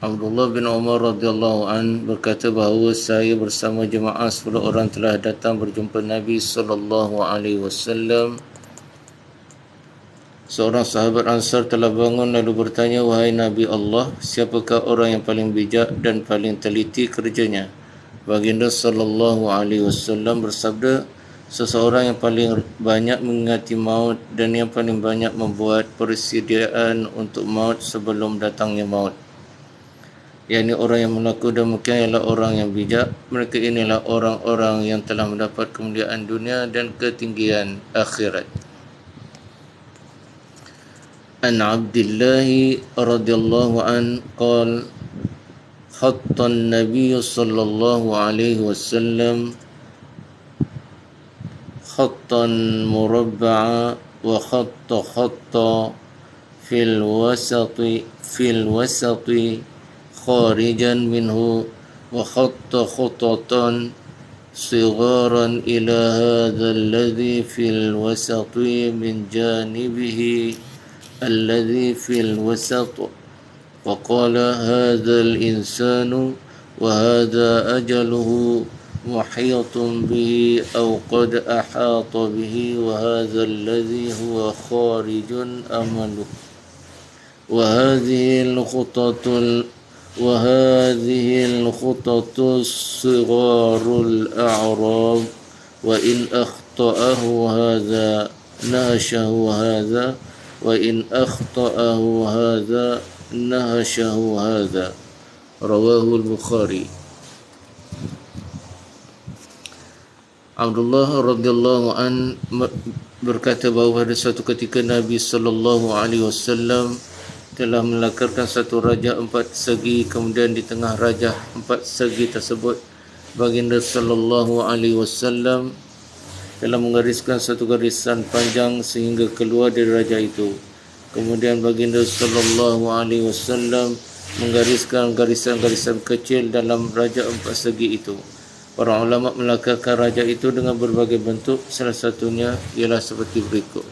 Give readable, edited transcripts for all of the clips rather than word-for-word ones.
Abdullah bin Umar radhiyallahu an berkata bahawa saya bersama jemaah 10 orang telah datang berjumpa Nabi sallallahu alaihi wasallam. Seorang sahabat Ansar telah bangun lalu bertanya, "Wahai Nabi Allah, siapakah orang yang paling bijak dan paling teliti kerjanya?" Baginda sallallahu alaihi wasallam bersabda, "Seseorang yang paling banyak mengingati maut dan yang paling banyak membuat persediaan untuk maut sebelum datangnya maut." Yakni orang yang melakukan demikian ialah orang yang bijak. Mereka inilah orang-orang yang telah mendapat kemuliaan dunia dan ketinggian akhirat. An Abdullah radhiyallahu an qala khatta an-nabiy sallallahu alaihi wasallam khattan murabba'a wa khatta fil wasati خارجا منه وخط خططا صغارا إلى هذا الذي في الوسط من جانبه الذي في الوسط وقال هذا الإنسان وهذا أجله محيط به أو قد أحاط به وهذا الذي هو خارج أمله وهذه الخطط الصغار الأعراب وإن أخطأه هذا نهشه هذا وإن أخطأه هذا نهشه هذا رواه البخاري. Abdullah radhiyallahu an berkata bahawa pada suatu ketika Nabi sallallahu alaihi wasallam telah melakarkan satu rajah 4 segi, kemudian di tengah rajah 4 segi tersebut baginda sallallahu alaihi wasallam telah menggariskan satu garisan panjang sehingga keluar dari rajah itu. Kemudian baginda sallallahu alaihi wasallam menggariskan garisan-garisan kecil dalam rajah 4 segi itu. Para ulama melakarkan rajah itu dengan berbagai bentuk, salah satunya ialah seperti berikut.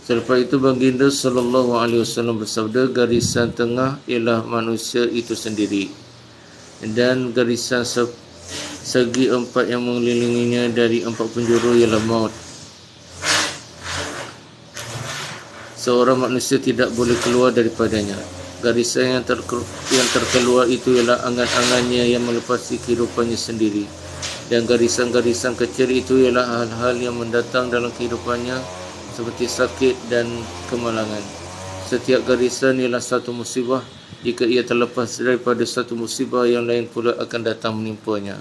Selepas itu baginda sallallahu alaihi wasallam bersabda, garisan tengah ialah manusia itu sendiri dan garisan segi 4 yang mengelilinginya dari 4 penjuru ialah maut. Seorang manusia tidak boleh keluar daripadanya. Garisan yang terkeluar itu ialah angan-angannya yang melepasi kehidupannya sendiri, dan garisan-garisan kecil itu ialah hal-hal yang mendatang dalam kehidupannya seperti sakit dan kemalangan. Setiap garisan ialah satu musibah. Jika ia terlepas daripada satu musibah, yang lain pula akan datang menimpanya.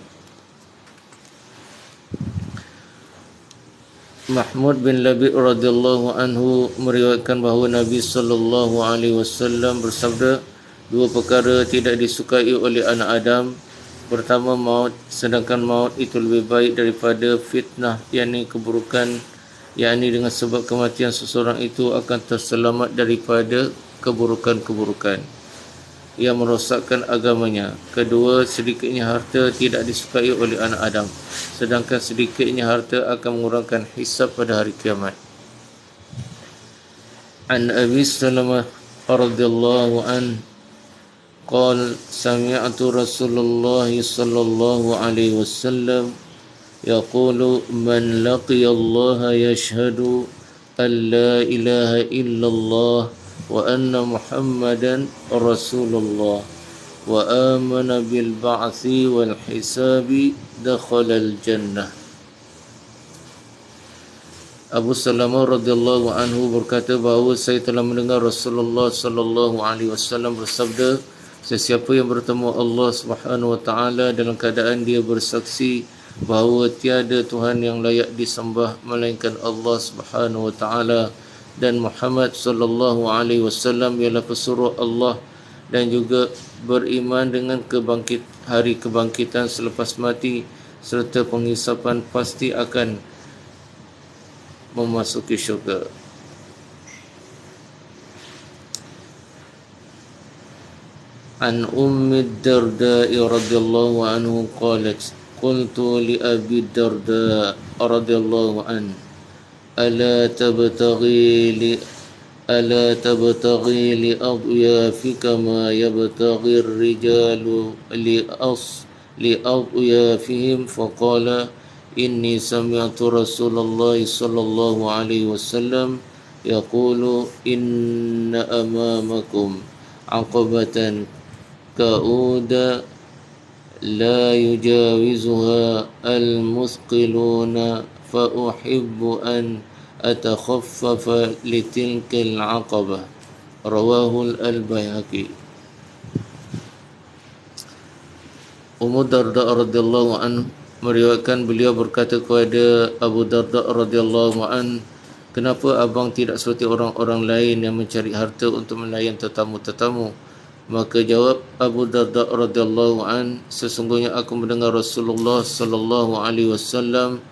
Mahmud bin Labi radhiyallahu anhu meriwayatkan bahawa Nabi sallallahu alaihi wasallam bersabda, 2 perkara tidak disukai oleh anak Adam. Pertama, maut, sedangkan maut itu lebih baik daripada fitnah, yakni keburukan, yakni dengan sebab kematian seseorang itu akan terselamat daripada keburukan-keburukan yang merosakkan agamanya. Kedua, sedikitnya harta tidak disukai oleh anak Adam, sedangkan sedikitnya harta akan mengurangkan hisab pada hari kiamat. An Abi Salamah radhiyallahu an qala sami'tu Rasulullah sallallahu alaihi wasallam يقول من لقي الله يشهد أن لا إله إلا الله وأن محمدا رسول الله وآمن بالبعث والحساب دخل الجنة. Abu Salamah radhiyallahu anhu berkata bahawa saya telah mendengar Rasulullah sallallahu alaihi wasallam bersabda, sesiapa yang bertemu Allah Subhanahu wa taala dalam keadaan dia bersaksi bahawa tiada Tuhan yang layak disembah melainkan Allah Subhanahu wa taala dan Muhammad sallallahu alaihi wasallam ialah pesuruh Allah, dan juga beriman dengan hari kebangkitan selepas mati serta penghisapan, pasti akan memasuki syurga. An Ummi Darda radhiyallahu anhu qalat قلت لأبي الدرداء رضي الله عنه ألا ألا تبتغي لأضيافك ما يبتغي الرجال لأضيافهم فقال إني سمعت رسول الله صلى الله عليه وسلم يقول إن أمامكم عقبة كؤود لا يجاوزها المثقلون فأحب أن أتخفف لتلك العقبة رواه البيهقي. Ummu Darda radhiyallahu an meriwayatkan beliau berkata kepada Abu Darda radhiyallahu an, kenapa abang tidak seperti orang-orang lain yang mencari harta untuk melayan tetamu-tetamu? Maka jawab Abu Darda radhiyallahu an, sesungguhnya aku mendengar Rasulullah sallallahu alaihi wasallam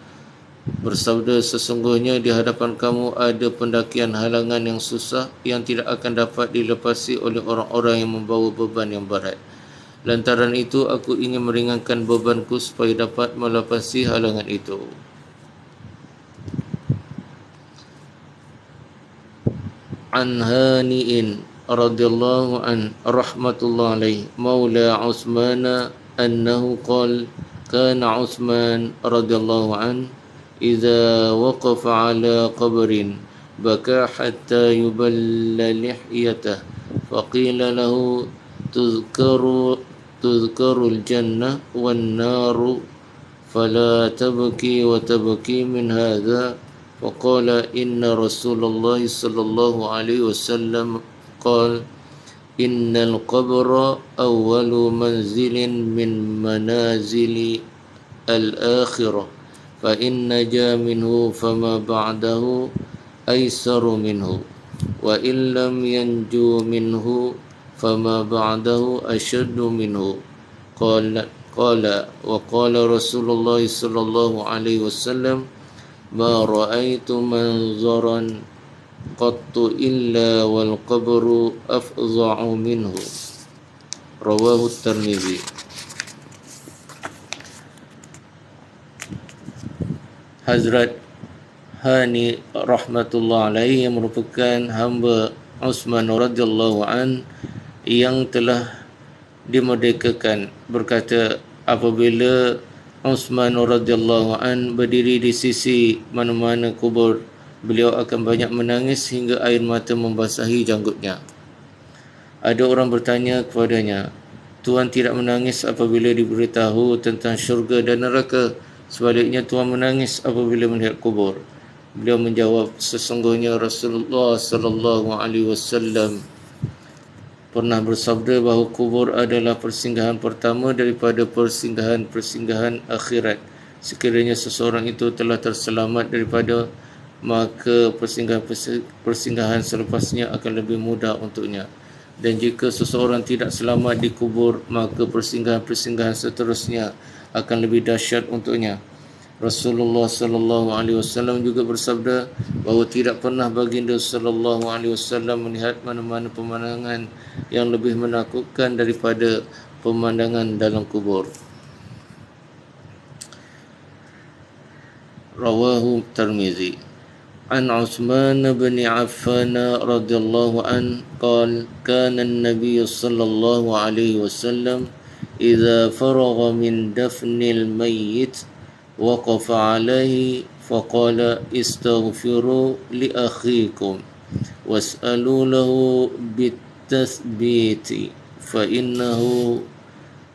bersabda, sesungguhnya di hadapan kamu ada pendakian halangan yang susah yang tidak akan dapat dilepasi oleh orang-orang yang membawa beban yang berat. Lantaran itu aku ingin meringankan bebanku supaya dapat melepasi halangan itu. An Hani'in radhiyallahu an rahmatullah alaih maula Utsman annahu qala kana Utsman radhiyallahu an idza waqafa ala qabrin baka hatta yuballa lihyatah faqila lahu tuzkarul jannah wan naru fala tabki wa tabki min hadha faqala inna Rasulullah sallallahu alaihi wasallam qala innal qabra awwalu manzilin min manazili al-akhirah fa in naja minhu fama ba'dahu aysaru minhu wa in lam yanju minhu fama ba'dahu ashaddu minhu qala wa qala Rasulullah sallallahu alaihi wasallam ma ra'aitu manzaran qattu illa wal qabru afza'u minhu rawahu at-Tirmidzi. Hazrat Hani rahmatullah alaihi yang merupakan hamba Utsman radhiyallahu an yang telah dimerdekakan berkata, apabila Utsman radhiyallahu an berdiri di sisi mana-mana kubur, beliau akan banyak menangis hingga air mata membasahi janggutnya. Ada orang bertanya kepadanya, Tuan tidak menangis apabila diberitahu tentang syurga dan neraka, sebaliknya Tuan menangis apabila melihat kubur. Beliau menjawab, sesungguhnya Rasulullah sallallahu alaihi wasallam pernah bersabda bahawa kubur adalah persinggahan pertama daripada persinggahan-persinggahan akhirat. Sekiranya seseorang itu telah terselamat daripada, maka persinggahan selepasnya akan lebih mudah untuknya. Dan jika seseorang tidak selamat di kubur, maka persinggahan-persinggahan seterusnya akan lebih dahsyat untuknya. Rasulullah sallallahu alaihi wasallam juga bersabda bahawa tidak pernah baginda sallallahu alaihi wasallam melihat mana-mana pemandangan yang lebih menakutkan daripada pemandangan dalam kubur. Rawahu Tirmidzi. An Utsman bin Affan radhiyallahu an qala kana an-nabiy sallallahu alaihi wasallam idza faragha min dafnil mayyit وقف عليه فقال استغفروا لأخيكم واسألوا له بالتثبيت فإنه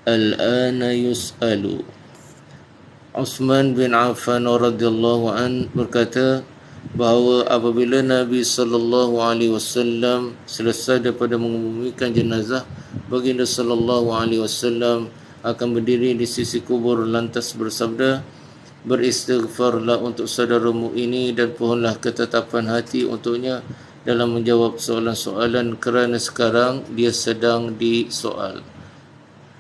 الآن يسأل. Utsman bin Affan radhiyallahu an berkata bahawa apabila Nabi sallallahu alaihi wasallam selesai daripada mengebumikan jenazah, baginda sallallahu alaihi wasallam akan berdiri di sisi kubur lantas bersabda, beristighfarlah untuk saudaramu ini dan pohonlah ketetapan hati untuknya dalam menjawab soalan-soalan kerana sekarang dia sedang disoal.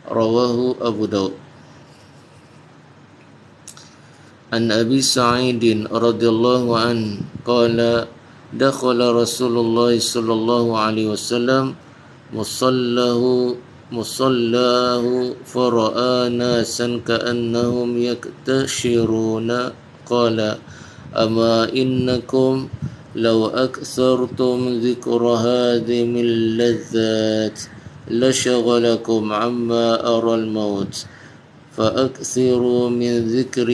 Rawahu Abu Daud. An Abi Sa'id radhiyallahu an qala dakhala Rasulullah sallallahu alaihi wasallam musallahu fara'a nasan ka'annahum yaktashiruna qala ama innakum لو أكثرتم ذكر هذه اللذات لشغلكم عما أرى الموت فأكثروا من ذكر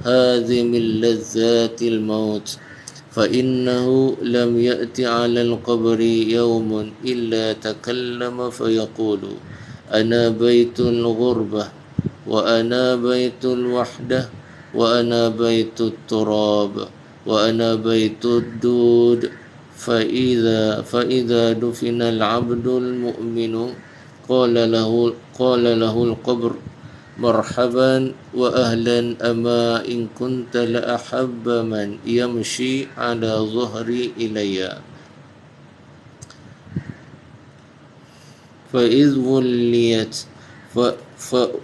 هذه اللذات الموت فإنه لم يأت على القبر يوم إلا تكلم فيقول أنا بيت الغربة وأنا بيت الوحدة وأنا بيت التراب وأنا بيت الدود فإذا دفن العبد المؤمن قال له القبر مرحبا وأهلا أما إن كنت لأحب من يمشي على ظهري إلي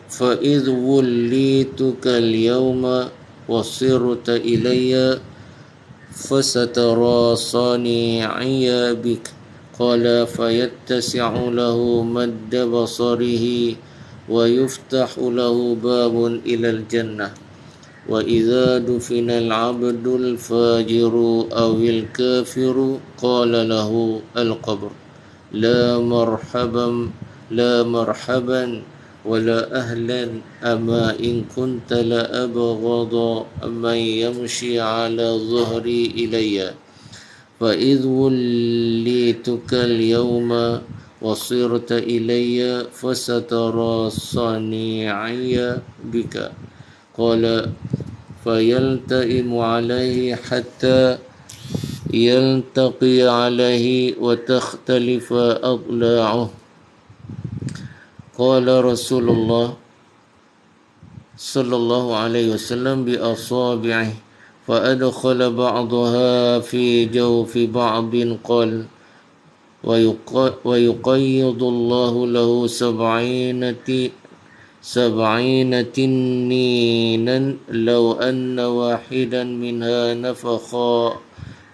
فإذ وليتك اليوم وصرت إلي فسترى صنيعي بك قال فيتسع له مد بصره ويفتح له باب إلى الجنة وإذا دفن العبد الفاجر أو الكافر قال له القبر لا مرحبا ولا أهلا أما إن كنت لأبغض من يمشي على ظهري إلي فإذ وليتك اليوم وصرت إلي فسترى صنيعي بك قال فيلتئم عليه حتى يلتقي عليه وتختلف أضلاعه قال رسول الله صلى الله عليه وسلم بأصابعه فأدخل بعضها في جوف بعض قال ويقيض الله له 70 تنينا لو أن واحدا منها نفخا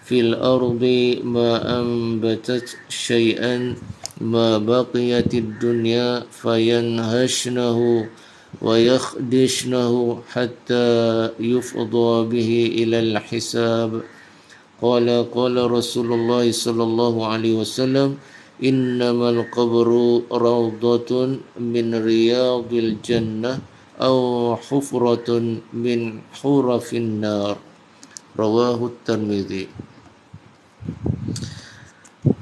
في الأرض ما أنبتت شيئا ما بقيت الدنيا فينهشنه ويخدشنه حتى يفضى به إلى الحساب قال رسول الله صلى الله عليه وسلم إنما القبر روضة من رياض الجنة أو حفرة من حرف النار رواه الترمذي.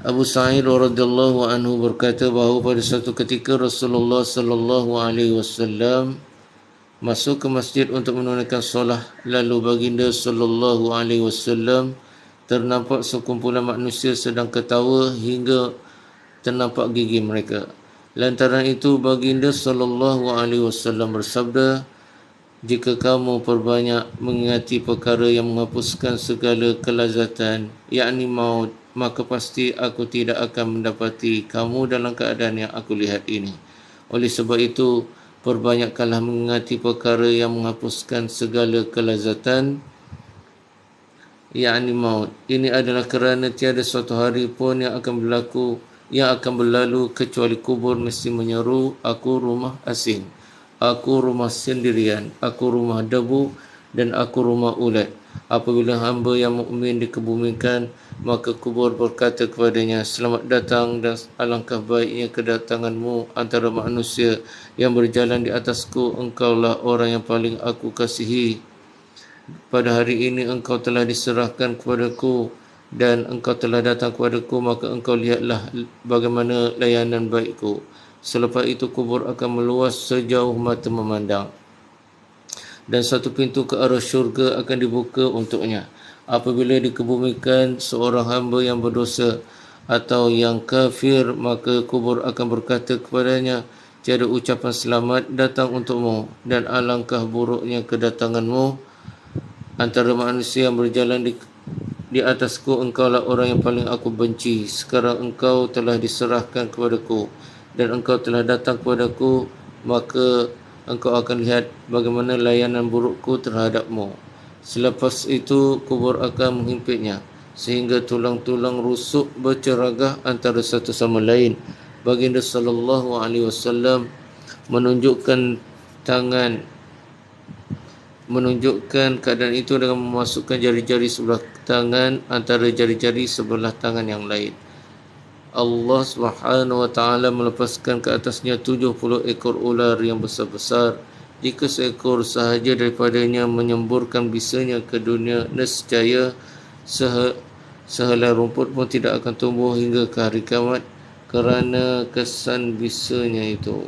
Abu Sa'id radhiyallahu anhu berkata bahawa pada satu ketika Rasulullah sallallahu alaihi wasallam masuk ke masjid untuk menunaikan solat, lalu baginda sallallahu alaihi wasallam ternampak sekumpulan manusia sedang ketawa hingga ternampak gigi mereka. Lantaran itu baginda sallallahu alaihi wasallam bersabda, jika kamu perbanyak mengingati perkara yang menghapuskan segala kelazatan, yakni maut, maka pasti aku tidak akan mendapati kamu dalam keadaan yang aku lihat ini. Oleh sebab itu, perbanyakkanlah mengingati perkara yang menghapuskan segala kelazatan, yakni maut. Ini adalah kerana tiada suatu hari pun yang akan berlalu kecuali kubur mesti menyeru, aku rumah asing, aku rumah sendirian, aku rumah debu dan aku rumah ulat. Apabila hamba yang mukmin dikebumikan, maka kubur berkata kepadanya, selamat datang dan alangkah baiknya kedatanganmu antara manusia yang berjalan di atasku, engkaulah orang yang paling aku kasihi. Pada hari ini engkau telah diserahkan kepadaku dan engkau telah datang kepadaku, maka engkau lihatlah bagaimana layanan baikku. Selepas itu kubur akan meluas sejauh mata memandang, dan satu pintu ke arah syurga akan dibuka untuknya. Apabila dikebumikan seorang hamba yang berdosa atau yang kafir, maka kubur akan berkata kepadanya, tiada ucapan selamat datang untukmu dan alangkah buruknya kedatanganmu antara manusia yang berjalan di atasku, engkaulah orang yang paling aku benci. Sekarang engkau telah diserahkan kepadaku dan engkau telah datang kepadaku, maka engkau akan lihat bagaimana layanan burukku terhadapmu. Selepas itu kubur akan menghimpitnya sehingga tulang-tulang rusuk berceragah antara satu sama lain. Baginda sallallahu alaihi wasallam menunjukkan tangan menunjukkan keadaan itu dengan memasukkan jari-jari sebelah tangan antara jari-jari sebelah tangan yang lain. Allah Subhanahu wa taala melepaskan ke atasnya 70 ekor ular yang besar-besar. Jika seekor sahaja daripadanya menyemburkan bisanya ke dunia, nescaya sehelai rumput pun tidak akan tumbuh hingga ke hari kiamat kerana kesan bisanya itu.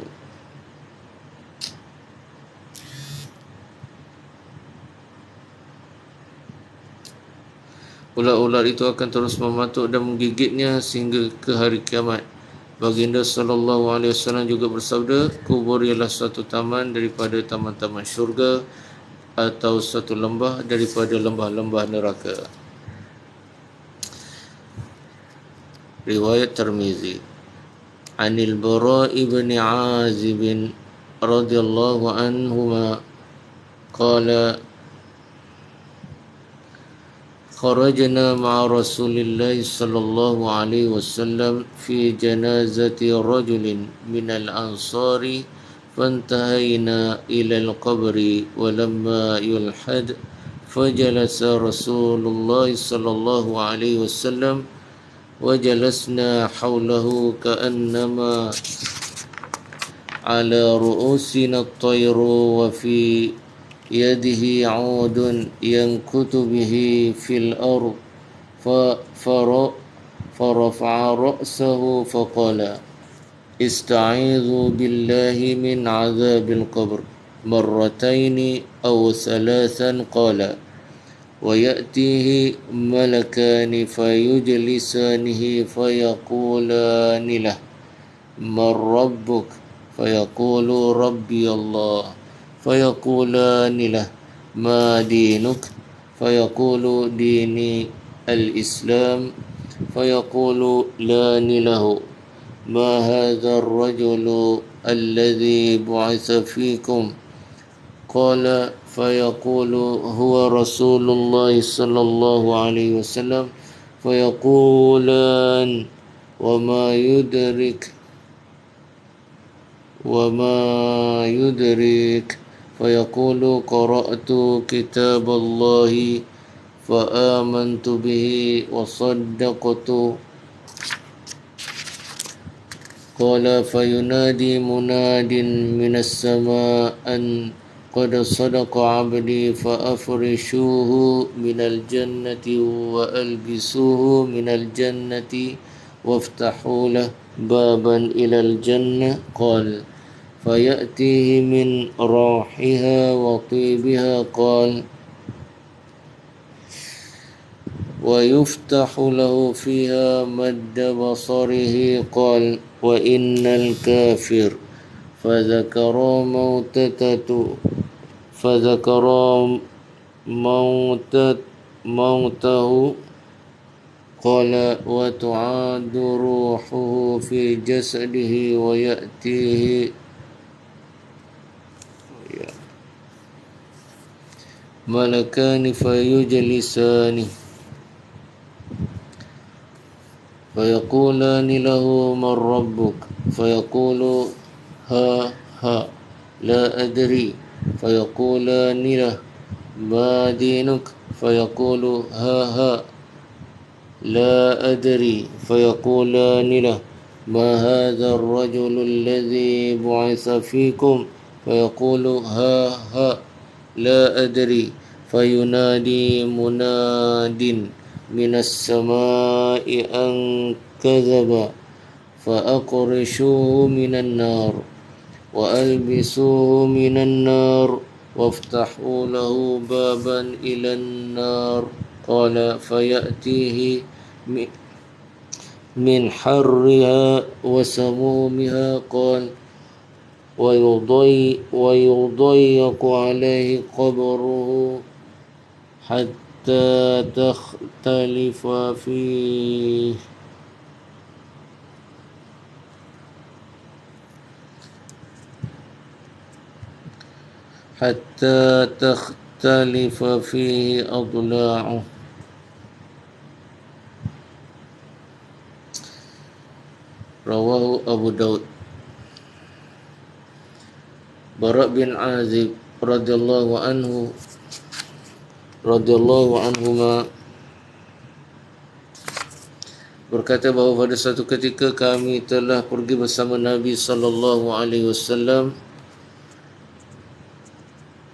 Ular-ular itu akan terus mematuk dan menggigitnya sehingga ke hari kiamat. Baginda sallallahu alaihi wasallam juga bersabda, kubur ialah suatu taman daripada taman-taman syurga atau suatu lembah daripada lembah-lembah neraka. Riwayat Tirmizi. Anil Bara ibn Azib radhiyallahu anhuma qala خرجنا مع رسول الله صلى الله عليه وسلم في جنازة رجل من الأنصار فانتهينا إلى القبر ولما يلحد فجلس رسول الله صلى الله عليه وسلم وجلسنا حوله كأنما على رؤوسنا الطير وفي يده عود ينكت به في الأرض فرفع رأسه فقال استعيذوا بالله من عذاب القبر مرتين أو ثلاثا قال ويأتيه ملكان فيجلسانه فيقولان له من ربك فيقول ربي الله فيقولان له ما دينك فيقول ديني الإسلام فيقولان له ما هذا الرجل الذي بعث فيكم قال فيقول هو رسول الله صلى الله عليه وسلم فيقولان وما يدرك فيقول قرأت كتاب الله فآمنت به وصدقت قال فينادي مناد من السماء أن قد صدق عبدي فأفرشوه من الجنة وألبسوه من الجنة وافتحوا له بابا إلى الجنة قال فيأتيه من روحها وطيبها قال ويفتح له فيها مد بصره قال وإن الكافر فذكر موته قال وتعاد روحه في جسده ويأتيه ملكان فيجلسانه فيقولان له من ربك فيقول ها لا أدري فيقولان له ما دينك فيقول ها لا أدري فيقولان له ما هذا الرجل الذي بعث فيكم فيقول ها لا أدري فينادي مناد من السماء أن كذب فأقرشوه من النار وألبسوه من النار وافتحوا له بابا إلى النار قال فيأتيه من حرها وسمومها قال ويضيق عليه قبره حتى تختلف فيه أضلاعه. Rawahu Abu Daud. Bara bin Azib radhiyallahu anhu radhiyallahu anhuma berkata bahawa pada satu ketika kami telah pergi bersama Nabi sallallahu alaihi wasallam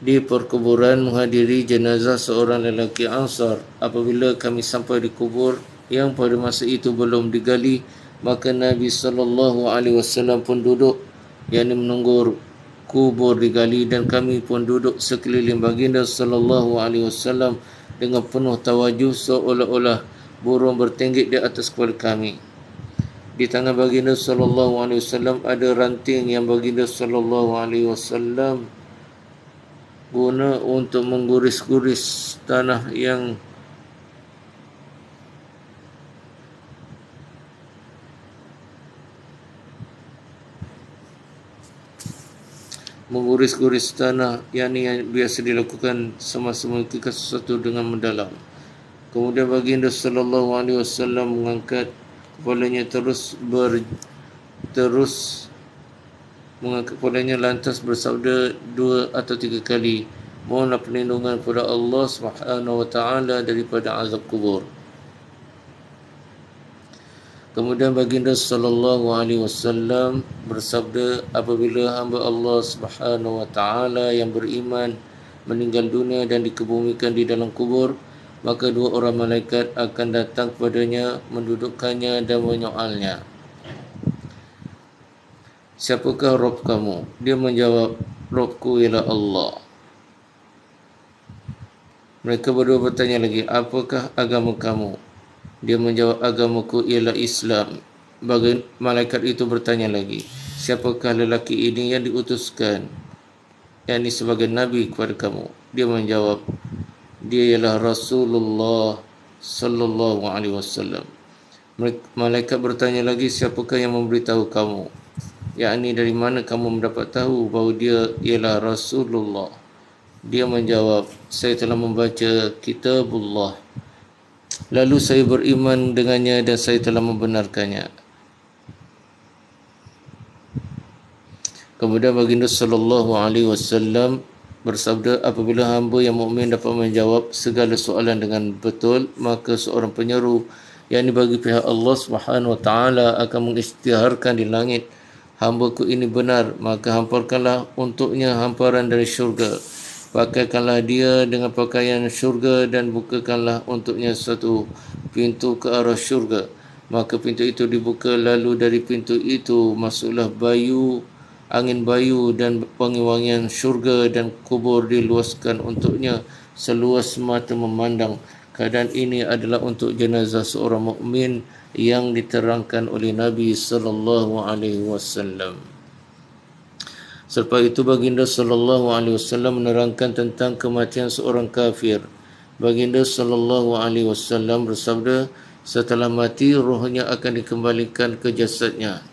di perkuburan menghadiri jenazah seorang lelaki Ansar. Apabila kami sampai di kubur yang pada masa itu belum digali, maka Nabi sallallahu alaihi wasallam pun duduk, yakni menunggu kubur digali, dan kami pun duduk sekeliling baginda sallallahu alaihi wasallam dengan penuh tawajuh, seolah-olah burung bertenggek di atas kepala kami. Di tangan baginda sallallahu alaihi wasallam ada ranting yang baginda sallallahu alaihi wasallam guna untuk mengguris-guris tanah yang yakni yang biasa dilakukan semasa melakukan sesuatu dengan mendalam. Kemudian baginda sallallahu alaihi wasallam mengangkat kepalanya mengangkat kepalanya lantas bersabda 2 atau 3 kali, mohonlah perlindungan kepada Allah Subhanahu wa taala daripada azab kubur. Kemudian baginda sallallahu alaihi wasallam bersabda, apabila hamba Allah Subhanahu wa taala yang beriman meninggal dunia dan dikebumikan di dalam kubur, maka 2 orang malaikat akan datang kepadanya, mendudukkannya dan menyoalnya, siapakah Rabb kamu? Dia menjawab, Rabbku ialah Allah. Mereka berdua bertanya lagi, apakah agama kamu? Dia menjawab, agamaku ialah Islam. Malaikat itu bertanya lagi, siapakah lelaki ini yang diutuskan, yakni sebagai Nabi kepada kamu? Dia menjawab, dia ialah Rasulullah sallallahu alaihi wasallam. Malaikat bertanya lagi, siapakah yang memberitahu kamu, yakni dari mana kamu mendapat tahu bahawa dia ialah Rasulullah? Dia menjawab, saya telah membaca kitabullah, lalu saya beriman dengannya dan saya telah membenarkannya. Kemudian baginda sallallahu alaihi wasallam bersabda, apabila hamba yang mukmin dapat menjawab segala soalan dengan betul, maka seorang penyeru, yakni bagi pihak Allah Subhanahu wa taala, akan mengisytiharkan di langit, hamba-Ku ini benar, maka hamparkanlah untuknya hamparan dari syurga. Pakaikanlah dia dengan pakaian syurga dan bukakanlah untuknya satu pintu ke arah syurga. Maka pintu itu dibuka, lalu dari pintu itu masuklah angin bayu dan wangi-wangian syurga, dan kubur diluaskan untuknya seluas mata memandang. Keadaan ini adalah untuk jenazah seorang mukmin yang diterangkan oleh Nabi sallallahu alaihi wasallam. Selepas itu baginda sallallahu alaihi wasallam menerangkan tentang kematian seorang kafir. Baginda sallallahu alaihi wasallam bersabda, setelah mati rohnya akan dikembalikan ke jasadnya.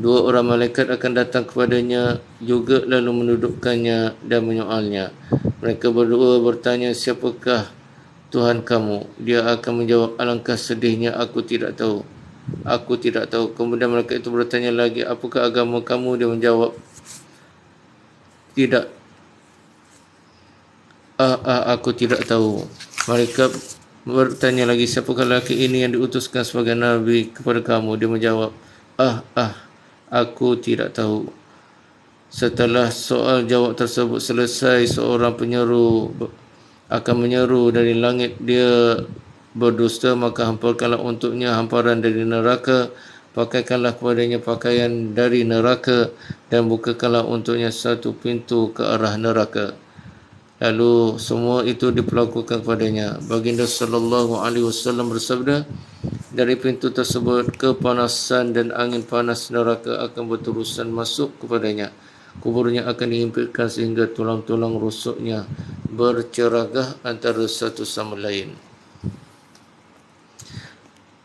2 orang malaikat akan datang kepadanya juga, lalu mendudukkannya dan menyoalnya. Mereka berdua bertanya, siapakah Tuhan kamu? Dia akan menjawab, alangkah sedihnya, aku tidak tahu. Kemudian malaikat itu bertanya lagi, apakah agama kamu? Dia menjawab, tidak. Aku tidak tahu. Malaikat bertanya lagi, siapakah lelaki ini yang diutuskan sebagai Nabi kepada kamu? Dia menjawab, aku tidak tahu. Setelah soal jawab tersebut selesai, seorang penyeru akan menyeru dari langit, dia berdusta, maka hamparkanlah untuknya hamparan dari neraka, pakaikanlah kepadanya pakaian dari neraka, dan bukakanlah untuknya satu pintu ke arah neraka. Lalu semua itu diperlakukan kepadanya. Baginda sallallahu alaihi wasallam bersabda, dari pintu tersebut kepanasan dan angin panas neraka akan berterusan masuk kepadanya. Kuburnya akan dihimpitkan sehingga tulang-tulang rusuknya berceragah antara satu sama lain.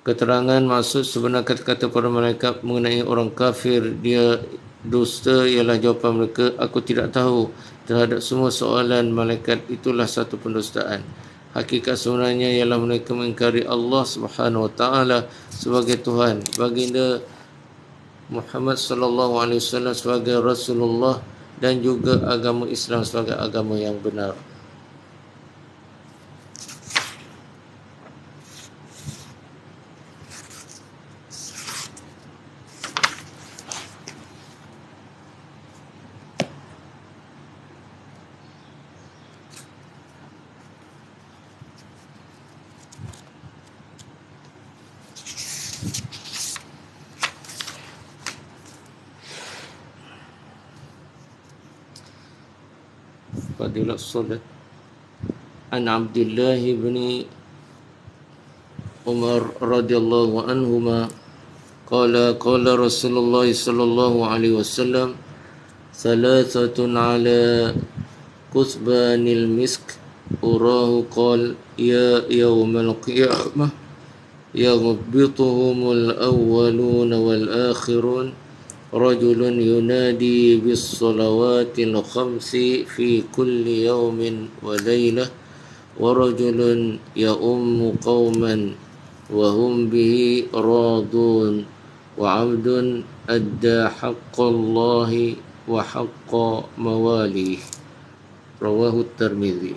Keterangan maksud sebenar kata-kata para malaikat mengenai orang kafir dia dusta ialah jawapan mereka, aku tidak tahu. Terhadap semua soalan malaikat itulah satu pendustaan. Hakikat sebenarnya ialah mereka mengingkari Allah Subhanahu wa taala sebagai Tuhan, baginda Muhammad sallallahu alaihi wasallam sebagai Rasulullah, dan juga agama Islam sebagai agama yang benar. fadilat solat. An Abdullah bin Umar radhiyallahu anhuma qala Rasulullah sallallahu alaihi wasallam thalathatun ala kuthbanil misk urahu qal ya yawmal qiyamah yaghbituhumul awwalun wal akhirun rajulun yunadi bis salawatil khamsi fi kulli yawmin wa laylah wa rajulun ya'ummu qauman wa hum bihi radun wa 'abdun adda haqqallahi wa haqqa mawalih. Rawahu Tirmizi.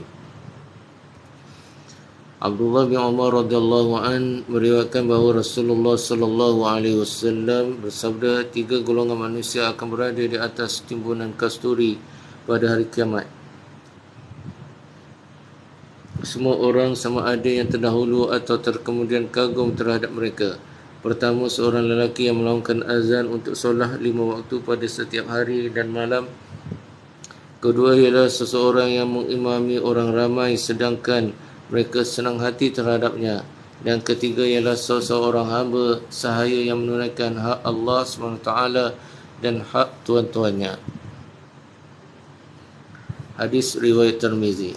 Abdullah bin Umar radhiyallahu an meriwayatkan bahawa Rasulullah sallallahu alaihi wasallam bersabda, 3 golongan manusia akan berada di atas timbunan kasturi pada hari kiamat. Semua orang sama ada yang terdahulu atau terkemudian kagum terhadap mereka. Pertama, seorang lelaki yang melaungkan azan untuk solat 5 waktu pada setiap hari dan malam. Kedua ialah seseorang yang mengimami orang ramai sedangkan mereka senang hati terhadapnya. Dan ketiga ialah seseorang hamba sahaya yang menunaikan hak Allah SWT dan hak tuan-tuannya. Hadis riwayat Tirmizi.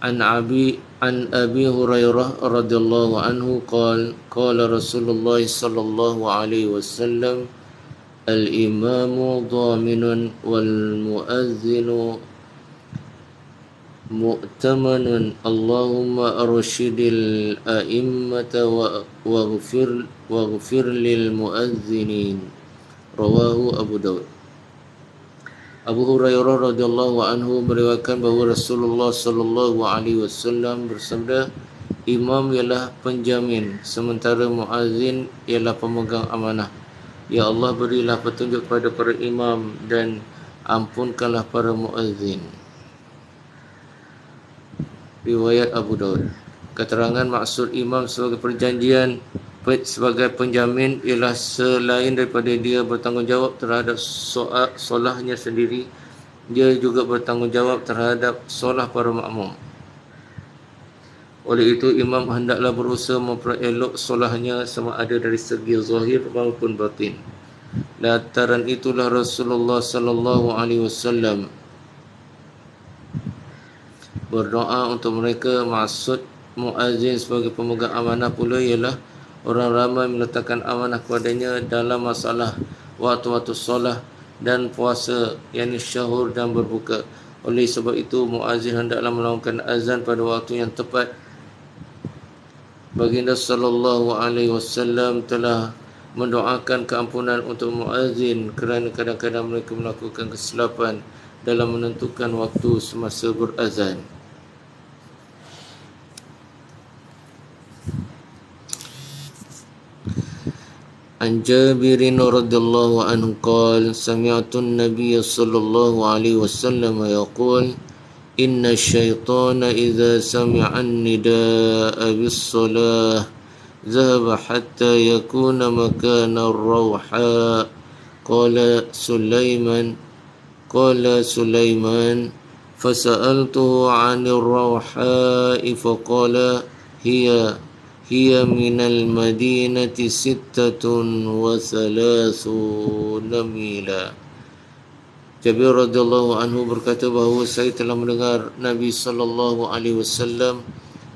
An Abi Hurairah radhiyallahu anhu qala Rasulullah sallallahu alaihi wasallam al-imamu dhaminun wal muazzinu mu'tamanun Allahumma arshidil a'immata waghfir lil muazzinin. Rawahu Abu Daud. Abu Hurairah radhiyallahu anhu meriwayatkan bahawa Rasulullah sallallahu alaihi wasallam bersabda, imam ialah penjamin sementara muazzin ialah pemegang amanah. Ya Allah, berilah petunjuk kepada para imam dan ampunkanlah para muazzin. Riwayat Abu Daud. Keterangan maksud imam sebagai perjanjian sebagai penjamin ialah selain daripada dia bertanggungjawab terhadap solahnya sendiri, dia juga bertanggungjawab terhadap solah para makmum. Oleh itu, imam hendaklah berusaha memperelok solahnya sama ada dari segi zahir maupun batin. Lantaran itulah Rasulullah sallallahu alaihi wasallam berdoa untuk mereka. Maksud muazzin sebagai pemegang amanah pula ialah orang ramai meletakkan amanah kepadanya dalam masalah waktu-waktu solat dan puasa, yakni syahur dan berbuka. Oleh sebab itu, muazzin hendaklah melaungkan azan pada waktu yang tepat. Baginda sallallahu alaihi wasallam telah mendoakan keampunan untuk muazzin kerana kadang-kadang mereka melakukan kesilapan dalam menentukan waktu semasa berazan. An Jabirin radhiyallahu anhu qala sami'tu an-nabiy sallallahu alaihi wasallam yaqul inna asy-syaitana idza sami'a an-nidaa'a bis-shalah dhahaba hatta yakuna makana ar-rawha. Qala Sulaiman fasa'altuhu 'anil rawha'i faqala hiya minal madinati 36 mila. Jabir radhiyallahu anhu berkata bahawa saya telah mendengar Nabi sallallahu alaihi wasallam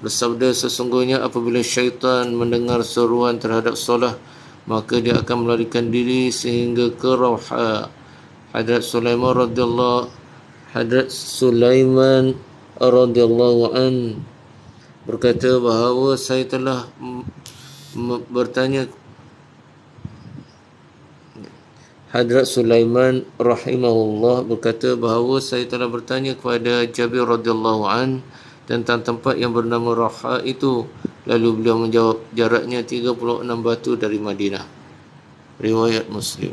bersabda, sesungguhnya apabila syaitan mendengar seruan terhadap solah, maka dia akan melarikan diri sehingga ke Rawha. Hadrat Sulaiman radhiyallahu an berkata bahawa saya telah bertanya. Hadrat Sulaiman rahimahullah berkata bahawa saya telah bertanya kepada Jabir radhiyallahu an tentang tempat yang bernama Rawha itu. Lalu beliau menjawab, jaraknya 36 batu dari Madinah. Riwayat Muslim.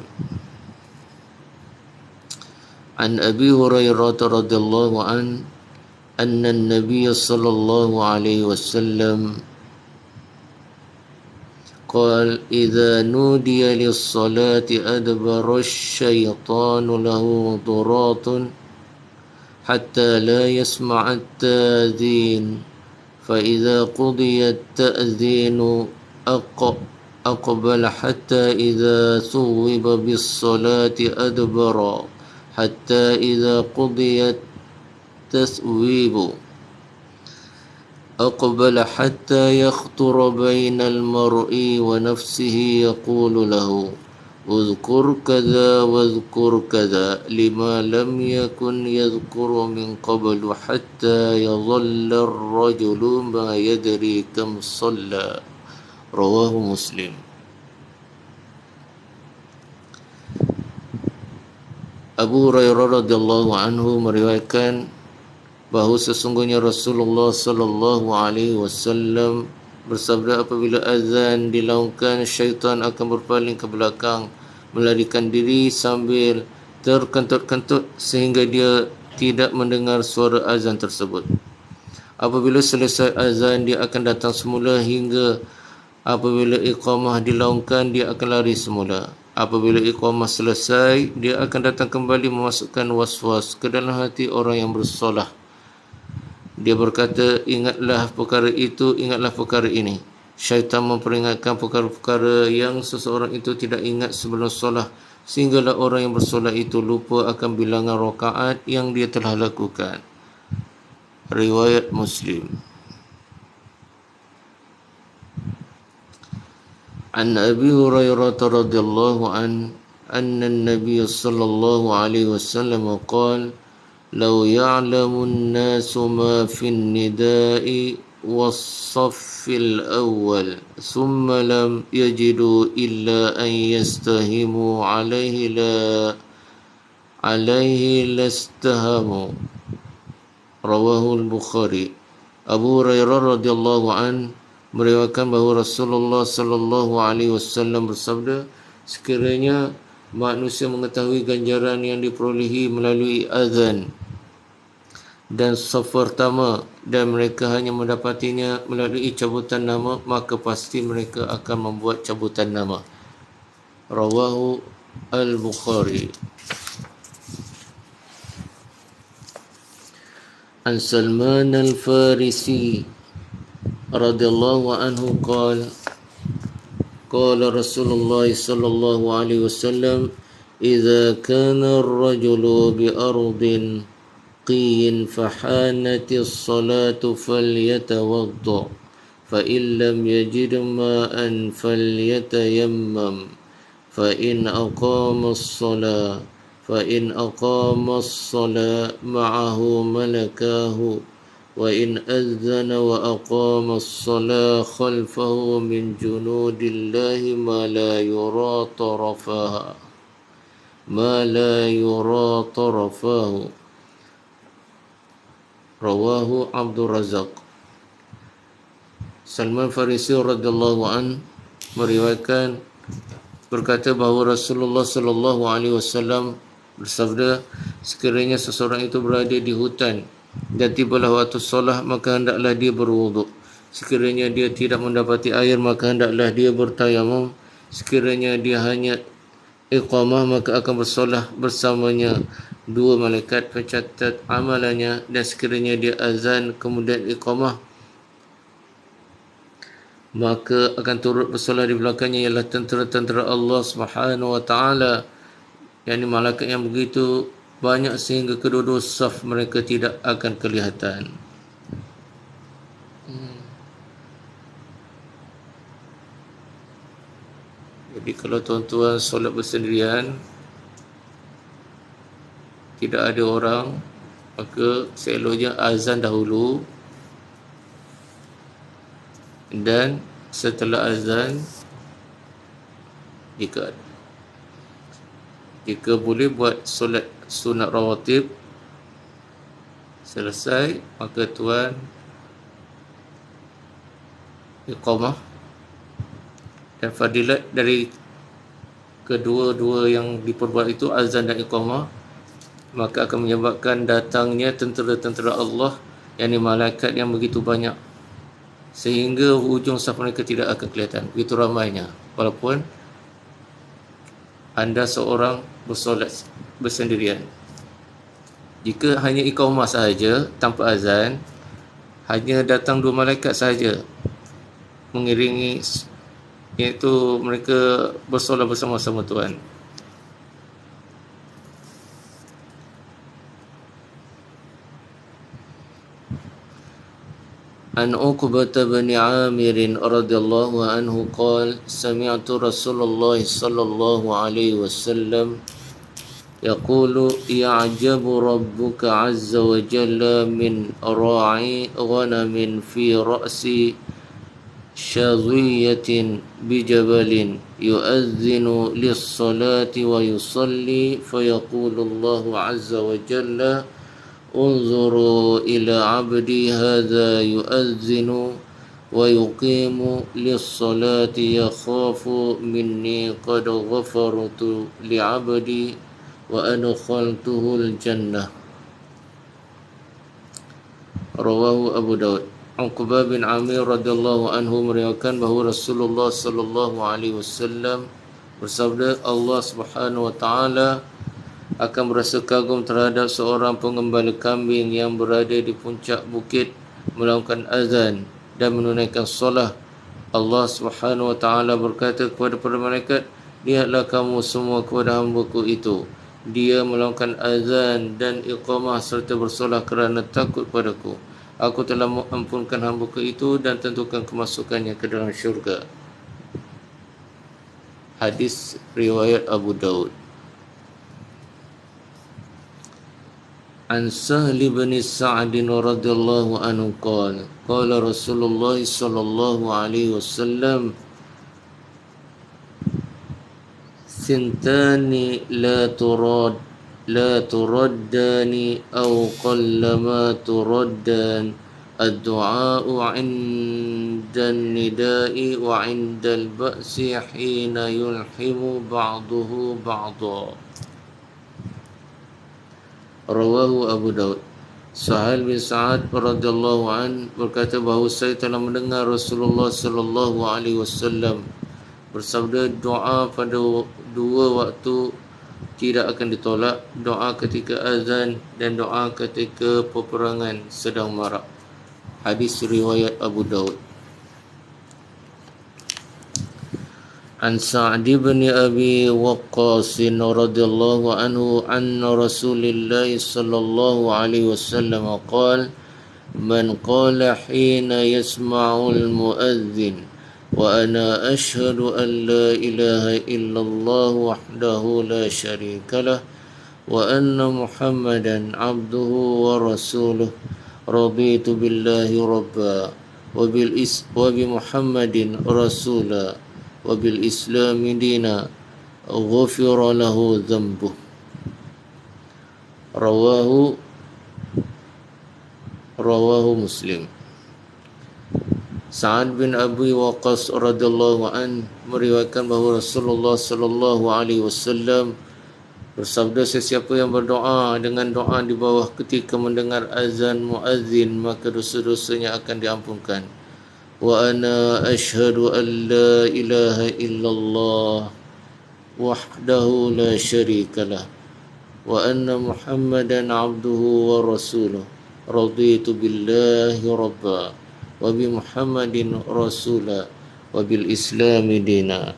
An Abi Hurairah radhiyallahu an أن النبي صلى الله عليه وسلم قال إذا نودي للصلاة أدبر الشيطان له ضراط حتى لا يسمع التأذين، فإذا قضي التأذين أقبل حتى إذا ثوب بالصلاة أدبر، حتى إذا قضي التثويب أقبل حتى يخطر بين المرء ونفسه يقول له اذكر كذا واذكر كذا لما لم يكن يذكر من قبل، حتى يظل الرجل ما يدري كم صلى. رواه مسلم. Abu Hurairah radhiyallahu anhu meriwayatkan bahawa sesungguhnya Rasulullah sallallahu alaihi wasallam bersabda, apabila azan dilaungkan, syaitan akan berpaling ke belakang, melarikan diri sambil terkentut-kentut sehingga dia tidak mendengar suara azan tersebut. Apabila selesai azan, dia akan datang semula, hingga apabila iqamah dilaungkan, dia akan lari semula. Apabila iqamah selesai, dia akan datang kembali memasukkan was-was ke dalam hati orang yang bersolah. Dia berkata, ingatlah perkara itu, ingatlah perkara ini. Syaitan memperingatkan perkara-perkara yang seseorang itu tidak ingat sebelum solah, sehinggalah orang yang bersolah itu lupa akan bilangan rakaat yang dia telah lakukan. Riwayat Muslim. An Abi Hurairah radhiyallahu an anna an-nabiy sallallahu alaihi wasallam qala لو يعلم الناس ما في النداء والصف الأول ثم لم يجدوا إلا أن يستهموا عليه لاستهموا. رواه البخاري. Abu Hurairah radhiyallahu an meriwayatkan bahawa Rasulullah sallallahu alaihi wasallam bersabda, sekiranya manusia mengetahui ganjaran yang diperolehi melalui azan dan saf pertama, dan mereka hanya mendapatinya melalui cabutan nama, maka pasti mereka akan membuat cabutan nama. Rawahu al-Bukhari. An Salman al-Farisi radhiyallahu anhu qala qala Rasulullah sallallahu alaihi wasallam, idza kana ar-rajulu bi ardin قي فحانت الصلاة فليتوضأ فإن لم يجد ماء فليتيمم فإن أقام الصلاة معه ملكاه وإن أذن وأقام الصلاة خلفه من جنود الله ما لا يرى طرفاه. Rawahu Abdul Razak. Salman Farisi radhiyallahu an meriwayatkan berkata bahawa Rasulullah sallallahu alaihi wasallam bersabda, sekiranya seseorang itu berada di hutan dan tibalah waktu solat, maka hendaklah dia berwuduk. Sekiranya dia tidak mendapati air, maka hendaklah dia bertayamum. Sekiranya dia hanya iqamah, maka akan bersolat bersamanya dua malaikat pencatat amalannya, dan sekiranya dia azan kemudian iqamah, maka akan turut bersolat di belakangnya ialah tentera-tentera Allah Subhanahu wa taala, yakni malaikat yang begitu banyak sehingga kedua-dua saf mereka tidak akan kelihatan. Jadi kalau tuan-tuan solat bersendirian, tidak ada orang, maka seeloknya azan dahulu, dan setelah azan jika boleh buat solat sunat rawatib selesai, maka tuan iqamah, dan fadilat dari kedua-dua yang diperbuat itu, azan dan iqamah, maka akan menyebabkan datangnya tentera-tentera Allah, yakni malaikat yang begitu banyak, sehingga hujung saf mereka tidak akan kelihatan, begitu ramainya, walaupun anda seorang bersolat bersendirian. Jika hanya iqamah sahaja tanpa azan, hanya datang 2 malaikat sahaja mengiringi, iaitu mereka bersolat bersama-sama Tuhan. An Uqbah bin Amir radhiyallahu anhu qala sami'tu Rasulullah sallallahu alaihi wasallam yaqulu ya'jabu rabbuka 'azza wa jalla min ra'i ghanamin fi ra'si shadhiyatin bijabalin yu'adhdhinu lis-salati wa yusalli fayaqulu Allahu 'azza wa jalla انظروا إلى عبدي هذا يؤذن ويقيم للصلاة يخاف مني قد غفرت لعبدي وأدخلته الجنة. Rawahu Abu Daud. Uqbah bin Amir radhiyallahu anhu meriwayatkan bahawa Rasulullah sallallahu alaihi wasallam bersabda, Allah Subhanahu wa taala akan berasa kagum terhadap seorang pengembala kambing yang berada di puncak bukit melakukan azan dan menunaikan solat. Allah Subhanahu wa taala berkata kepada para malaikat, lihatlah kamu semua kepada hamba-Ku itu, dia melakukan azan dan iqamah serta bersolat kerana takut padaku. Aku telah mengampunkan hamba-Ku itu dan tentukan kemasukannya ke dalam syurga. Hadis riwayat Abu Daud. An Sahl bin Sa'd radhiyallahu anhu qala qala Rasulullah sallallahu alaihi wasallam sintani la turaddani aw qallama turaddan ad-du'a'u 'inda an-nida'i wa 'inda al-ba'si hina yulhimu ba'duhu ba'dha. Rawahu Abu Daud. Sahal bin Sa'ad radhiyallahu an berkata bahawa saya telah mendengar Rasulullah sallallahu alaihi wasallam bersabda, doa pada 2 waktu tidak akan ditolak, doa ketika azan dan doa ketika peperangan sedang marak. Hadis riwayat Abu Daud. An Sa'd bin Abi Waqqas radhiyallahu anhu anna Rasulullah sallallahu alaihi wasallam qala man qala hina yasma'u al-mu'adhdhin wa ana ashhadu an la ilaha illallah wahdahu la sharika lah wa anna Muhammadan 'abduhu wa rasuluh raditu billahi rabba wa bi Muhammadin rasula wa bil islami dina ghufira lahu dhanbuh. Rawahu Muslim. Sa'ad bin Abi Waqqas radhiyallahu an meriwayatkan bahawa Rasulullah sallallahu alaihi wasallam bersabda, sesiapa yang berdoa dengan doa di bawah ketika mendengar azan muazzin maka dosa-dosanya akan diampunkan. Wa ana ashhadu an la ilaha illallah wahdahu la syarika lah wa anna Muhammadan 'abduhu wa rasuluh raditu billahi rabba wa bi Muhammadin rasula wa bil islami dina.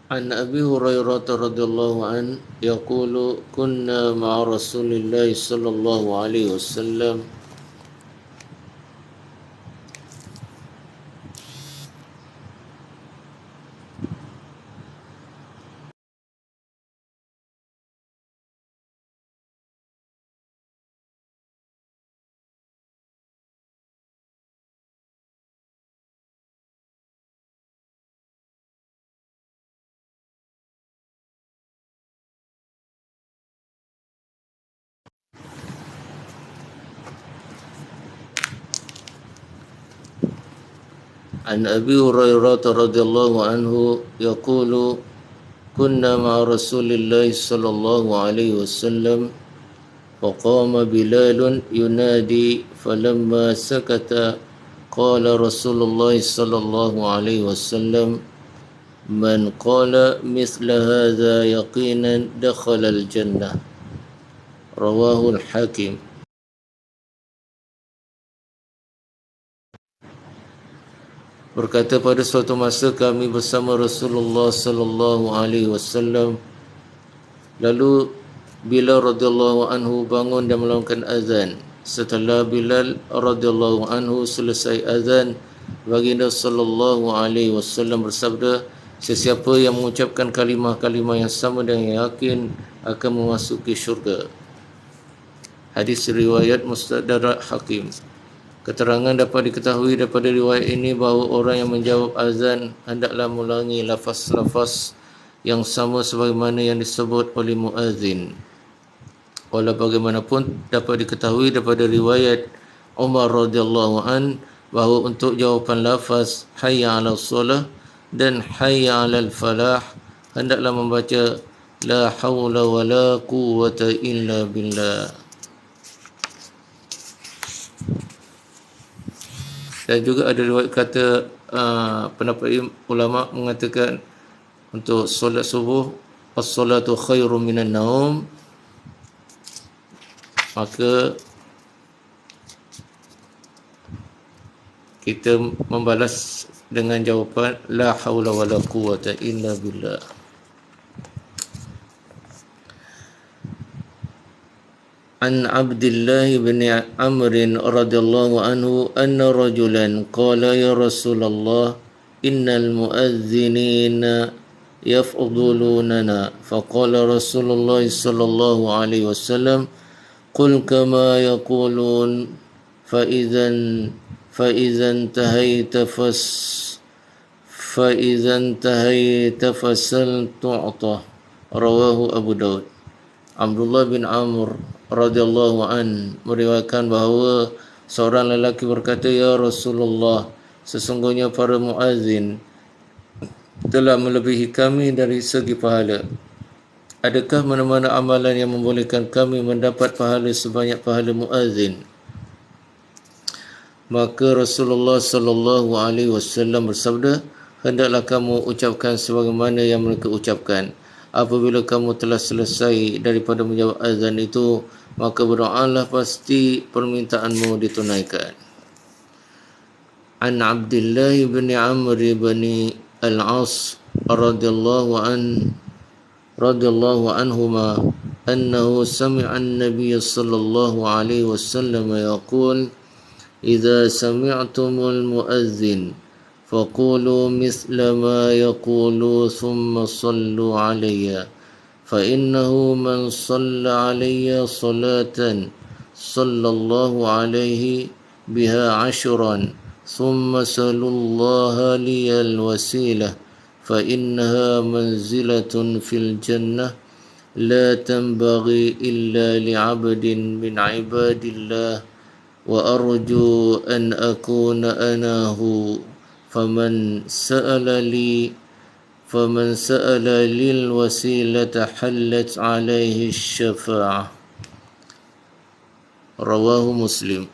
An Abi Hurairah radhiyallahu an yaqulu kunna ma'a Rasulillah sallallahu alaihi wasallam An Abi Hurairah radhiyallahu anhu yaqulu كنا مع رسول الله صلى الله عليه وسلم فقام بلال ينادي فلما سكت قال رسول الله صلى الله عليه وسلم من قال مثل هذا يقينا دخل الجنة رواه الحاكم. Berkata, pada suatu masa kami bersama Rasulullah sallallahu alaihi wasallam, lalu Bilal radhiyallahu anhu bangun dan melakukan azan. Setelah Bilal radhiyallahu anhu selesai azan, baginda sallallahu alaihi wasallam bersabda, sesiapa yang mengucapkan kalimah-kalimah yang sama dan yang yakin akan memasuki syurga. Hadis riwayat Mustadrak Hakim. Keterangan dapat diketahui daripada riwayat ini bahawa orang yang menjawab azan hendaklah mengulangi lafaz-lafaz yang sama sebagaimana yang disebut oleh muazzin. Walau bagaimanapun dapat diketahui daripada riwayat Umar radhiyallahu an bahawa untuk jawapan lafaz hayya 'alas solah dan hayya 'alal falah hendaklah membaca la haula wala quwwata illa billah. Dan juga ada riwayat kata pendapat ulama mengatakan untuk solat subuh as-salatu khairum minan naum, maka kita membalas dengan jawapan la haula wala quwwata illa billah. An Abdullah bin Amr radhiyallahu anhu anna rajulan qala ya Rasulullah innal muadhdhinina yaf'udulunana faqala Rasulullah sallallahu alaihi wasallam qul kama yaqulun fa idzan tahayta fasal tu'ta. Rawahu Abu Daud. Abdullah bin Amr radhiyallahu an meriwayatkan bahawa seorang lelaki berkata, ya Rasulullah, sesungguhnya para muazzin telah melebihi kami dari segi pahala. Adakah mana-mana amalan yang membolehkan kami mendapat pahala sebanyak pahala muazzin? Maka Rasulullah sallallahu alaihi wasallam bersabda, hendaklah kamu ucapkan sebagaimana yang mereka ucapkan. Apabila kamu telah selesai daripada menjawab azan itu, maka berdoalah, pasti permintaanmu ditunaikan. An Abdullah bin Amr bin al-As radhiyallahu anhuma annahu sami'a an-nabiy sallallahu alaihi wasallam yaqul idza sami'tumul muazzin فقولوا مثل ما يقول ثم صلوا علي فإنه من صلى علي صلاة صلى الله عليه بها 10 ثم سلوا الله لي الوسيلة فإنها منزلة في الجنة لا تنبغي إلا لعبد من عباد الله وأرجو أن أكون أنا هو فمن سأل للوسيلة حلت عليه الشفاعة. رواه مسلم.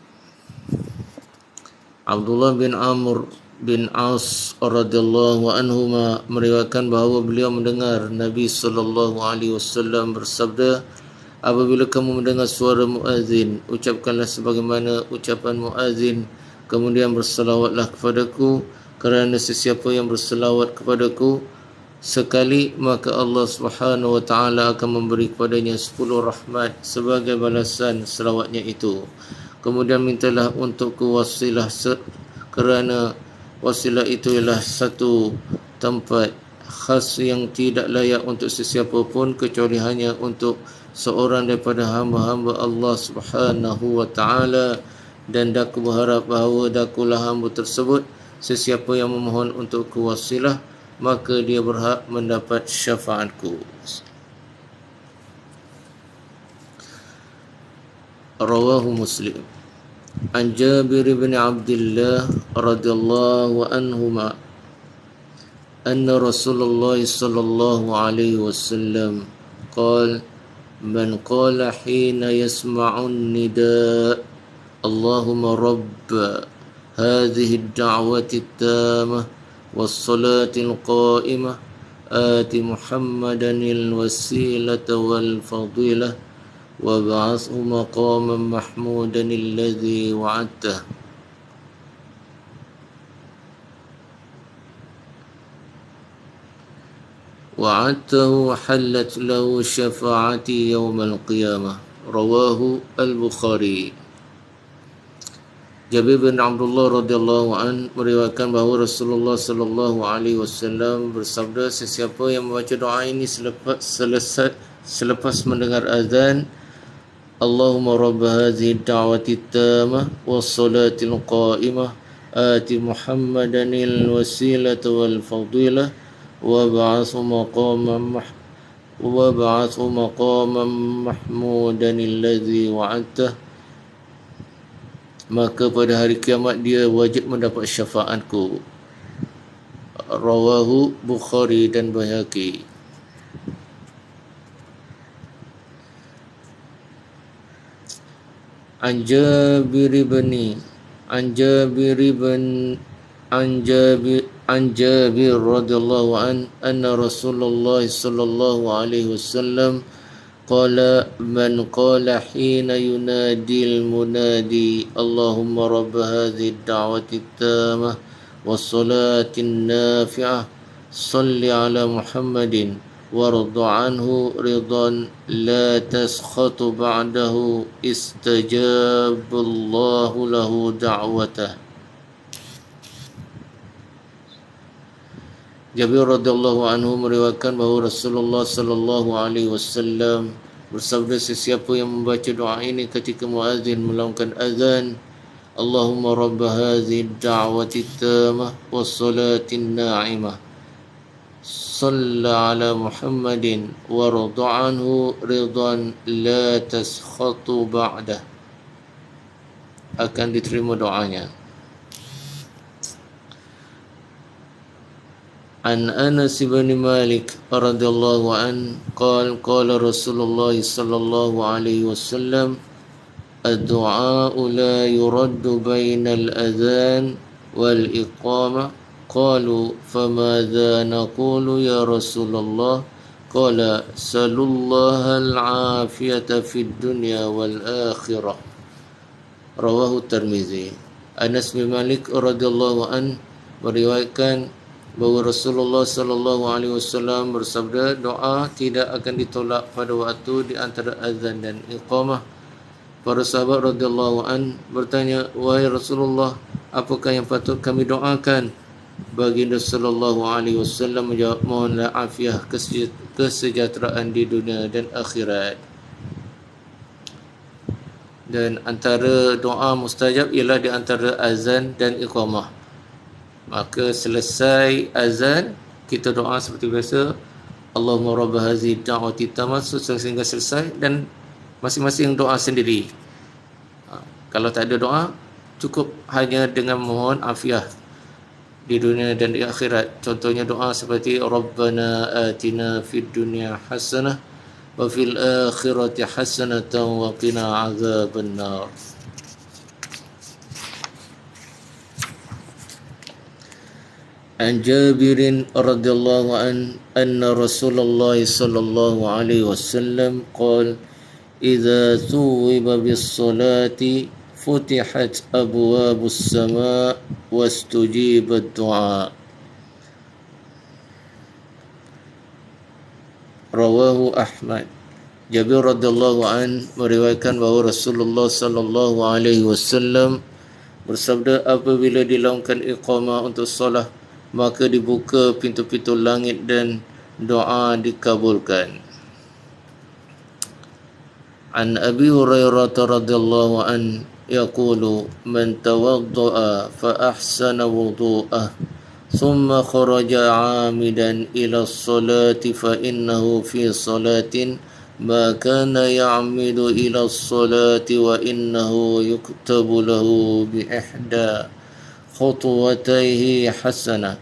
Abdullah bin Amr bin As radhiyallahu anhuma meriwayatkan bahawa beliau mendengar Nabi sallallahu alaihi wasallam bersabda, apabila kamu mendengar suara muazzin, ucapkanlah sebagaimana ucapan muazzin, kemudian berselawatlah kepadaku, kerana sesiapa yang berselawat kepadaku sekali, maka Allah Subhanahu wa taala akan memberi kepadanya 10 rahmat sebagai balasan selawatnya itu. Kemudian mintalah untukku wasilah, kerana wasilah itu ialah satu tempat khas yang tidak layak untuk sesiapa pun kecuali hanya untuk seorang daripada hamba-hamba Allah Subhanahu wa taala, dan daku berharap bahawa dakulah hamba tersebut, sesiapa yang memohon untukku wasilah, maka dia berhak mendapat syafaatku. Rawahu Muslim. An Jabir bin Abdullah radhiyallahu anhuma أن رسول الله صلى الله عليه وسلم قال من قال حين يسمع النداء اللهم رب هذه الدعوة التامة والصلاة القائمة آت محمدا الوسيلة والفضيلة وابعثه مقاما محمودا الذي وعدته حلت له شفاعتي يوم القيامة. رواه البخاري. Jabir bin Abdullah radhiyallahu an meriwayatkan bahawa Rasulullah sallallahu alaihi wasallam bersabda, sesiapa yang membaca doa ini selepas mendengar azan, Allahumma rabb hadhihi ad-da'wati at-tamah was-salatil qa'imah ati Muhammadanil wasilata wal fadilah wab'athu maqaman mahmudan alladhi wa'adtah, maka pada hari kiamat dia wajib mendapat syafaatku. Rawahu Bukhari dan Baihaqi. An Jabir radhiyallahu an anna Rasulullah sallallahu alaihi wasallam qala man qala hina yunadil munadi Allahumma rabb hadhihi ad-da'wati at-tamah was-salati an-nafi'ah salli ala Muhammadin warda anhu ridan la taskhatu ba'dahu istajaballahu lahu da'watah. Jabir radhiyallahu anhu meriwayatkan bahawa Rasulullah sallallahu alaihi wasallam bersabda, sesiapa yang membaca doa ini ketika muazzin melaungkan azan, Allahumma rabb hadhihi ad-da'wati at-tamah was-salati an-na'imah salli ala Muhammadin warda anhu ridan la taskhatu ba'dah, akan diterima doanya. An Anas bin Malik radhiyallahu an qala Rasulullah sallallahu alaihi wasallam ad-du'a la yuraddu bainal adhan wal iqamah. Qalu famadha naqulu ya Rasulullah? Qala salullaha al-afiyata fid dunya wal akhirah. Rawahu Tirmizi. Anas bin Malik radhiyallahu an meriwayatkan bahawa Rasulullah sallallahu alaihi wasallam bersabda, doa tidak akan ditolak pada waktu di antara azan dan iqamah. Para sahabat radhiyallahu an bertanya, wahai Rasulullah, apakah yang patut kami doakan? Baginda sallallahu alaihi wasallam menjawab, mohonlah afiah, kesejahteraan di dunia dan akhirat. Dan antara doa mustajab ialah di antara azan dan iqamah. Maka selesai azan, kita doa seperti biasa, Allahumma rabb hadhihi ad-da'wati at-tamah sehingga selesai, dan masing-masing doa sendiri. Kalau tak ada doa, cukup hanya dengan mohon afiah di dunia dan di akhirat. Contohnya doa seperti Rabbana atina fid dunya hasanah wa fil akhirati hasanatan wa qina azabannar. An Jabir radhiyallahu an anna Rasulullah sallallahu alaihi wasallam qala idza thuwiba bis-salati futihat abwabus sama' wastujiba ad-du'a. Rawahu Ahmad. Jabir radhiyallahu an meriwayatkan bahawa Rasulullah sallallahu alaihi wasallam bersabda, apabila dilaungkan iqamah untuk solat, maka dibuka pintu-pintu langit dan doa dikabulkan. An Abi Hurairah radhiyallahu an yaqulu man tawadda'a fa ahsana wudu'ah thumma kharaja 'amidan ila as-salati fa innahu fi salatin ma kana ya'midu ila as-salati wa innahu yuktabu lahu bi ihda خطوتيه حسنة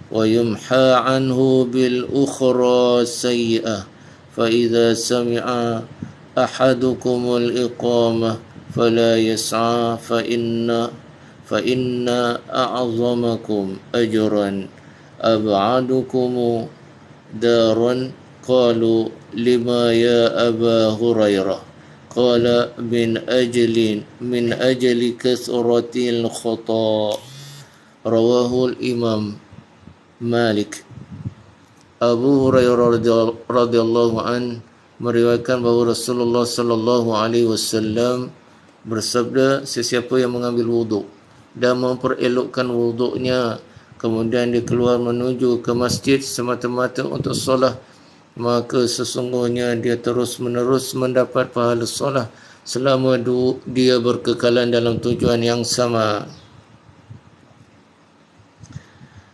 ويمحى عنه بالأخرى سيئة فإذا سمع أحدكم الإقامة فلا يسعى فإن أعظمكم أجرا أبعدكم دارا قالوا لما يا أبا هريرة قال من أجل كثرة الخطأ رواه الإمام مالك. Abu Hurairah radhiyallahu an meriwayatkan bahawa Rasulullah sallallahu alaihi wasallam bersabda, sesiapa yang mengambil wuduk dan memperelokkan wuduknya, kemudian dia keluar menuju ke masjid semata-mata untuk solat, maka sesungguhnya dia terus-menerus mendapat pahala solat selama dia berkekalan dalam tujuan yang sama.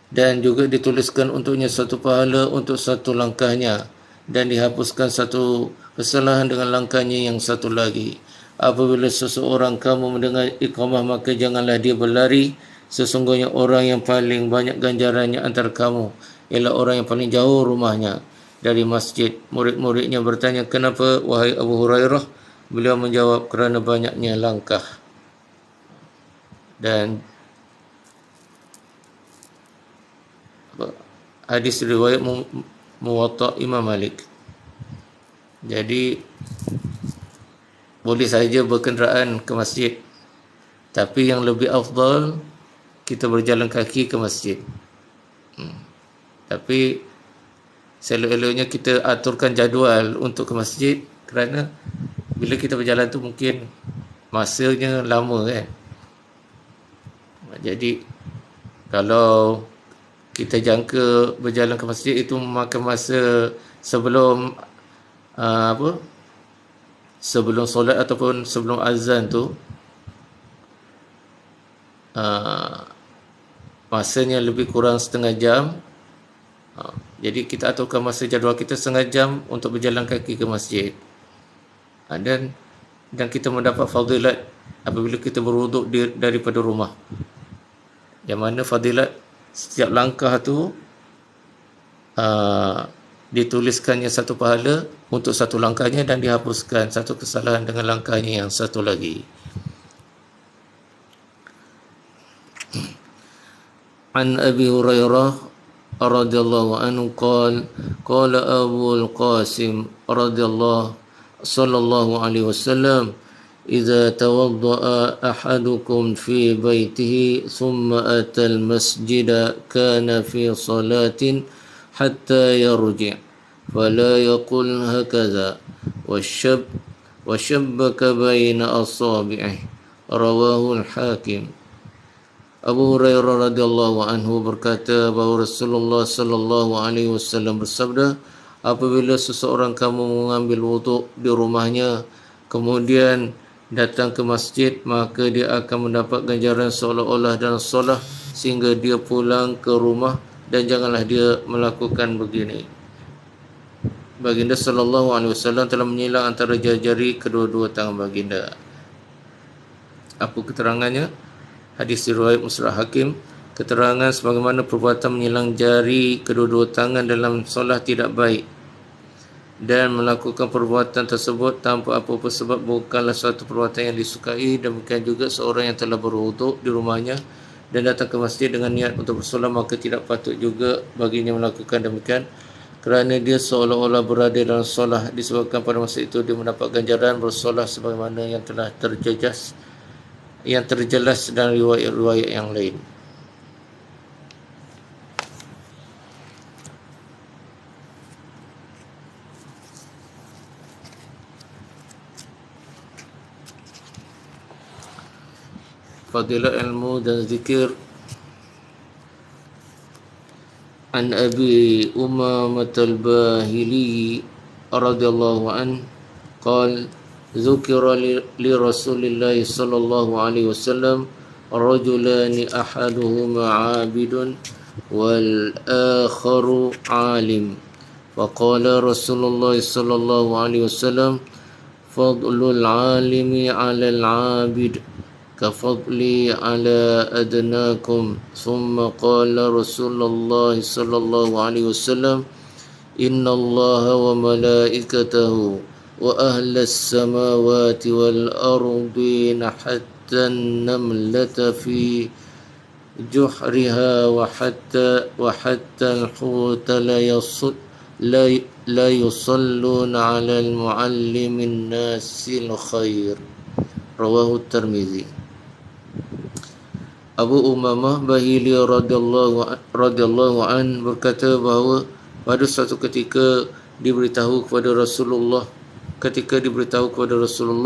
Dan juga dituliskan untuknya satu pahala untuk satu langkahnya, dan dihapuskan satu kesalahan dengan langkahnya yang satu lagi. Apabila seseorang kamu mendengar iqamah, maka janganlah dia berlari. Sesungguhnya orang yang paling banyak ganjarannya antara kamu ialah orang yang paling jauh rumahnya dari masjid. Murid-muridnya bertanya, kenapa wahai Abu Hurairah? Beliau menjawab, kerana banyaknya langkah. Dan hadis riwayat Muwatta Imam Malik. Jadi boleh saja berkenderaan ke masjid, tapi yang lebih afdal kita berjalan kaki ke masjid. Tapi selok-eloknya kita aturkan jadual untuk ke masjid, kerana bila kita berjalan tu mungkin masanya lama kan. Jadi kalau kita jangka berjalan ke masjid itu memakan masa sebelum sebelum solat ataupun sebelum azan tu, masanya lebih kurang setengah jam. Jadi kita aturkan masa jadual kita setengah jam untuk berjalan kaki ke masjid. Dan kita mendapat fadilat apabila kita berwuduk daripada rumah, yang mana fadilat setiap langkah tu dituliskannya satu pahala untuk satu langkahnya, dan dihapuskan satu kesalahan dengan langkahnya yang satu lagi. An Abi Hurairah radhiyallahu anhu qala Abu al-Qasim sallallahu alaihi wasallam, إذا توضأ أحدكم في بيته ثم أتى المسجد كان في صلاة حتى يرجع فلا يقل هكذا وشبك بين أصابعه رواه الحاكم. Abu Hurairah radhiyallahu anhu berkata bahawa Rasulullah sallallahu alaihi wasallam bersabda, apabila seseorang kamu mengambil wuduk di rumahnya kemudian datang ke masjid, maka dia akan mendapat ganjaran seolah-olah dalam solat sehingga dia pulang ke rumah, dan janganlah dia melakukan begini. Baginda sallallahu alaihi wasallam telah menyilang antara jari-jari kedua-dua tangan baginda. Apa keterangannya? Hadis riwayat Musnad Hakim. Keterangan sebagaimana perbuatan menyilang jari kedua-dua tangan dalam solat tidak baik, dan melakukan perbuatan tersebut tanpa apa-apa sebab bukanlah suatu perbuatan yang disukai. Demikian juga seorang yang telah berwuduk di rumahnya dan datang ke masjid dengan niat untuk bersolat, maka tidak patut juga baginya melakukan demikian, kerana dia seolah-olah berada dalam solat, disebabkan pada masa itu dia mendapat ganjaran bersolat sebagaimana yang telah terjelas dalam riwayat-riwayat yang lain. Fadilah ilmu dan zikir. An Abi Umamah al-Bahili radhiyallahu an qala dzukira li Rasulillah sallallahu alaihi wasallam rajulani ahaduhuma 'abidun wal akharu 'alim, faqala Rasulullah sallallahu alaihi wasallam fadlul 'alimi 'ala al-'abid كفضلي على أدناكم ثم قال رسول الله صلى الله عليه وسلم إن الله وملائكته وأهل السماوات والأرضين حتى النملة في جحرها وحتى الحوت لا يصلون على المعلم الناس الخير. رواه الترمذي. Abu Umamah Bahili radhiyallahu an berkata bahawa pada suatu ketika diberitahu kepada Rasulullah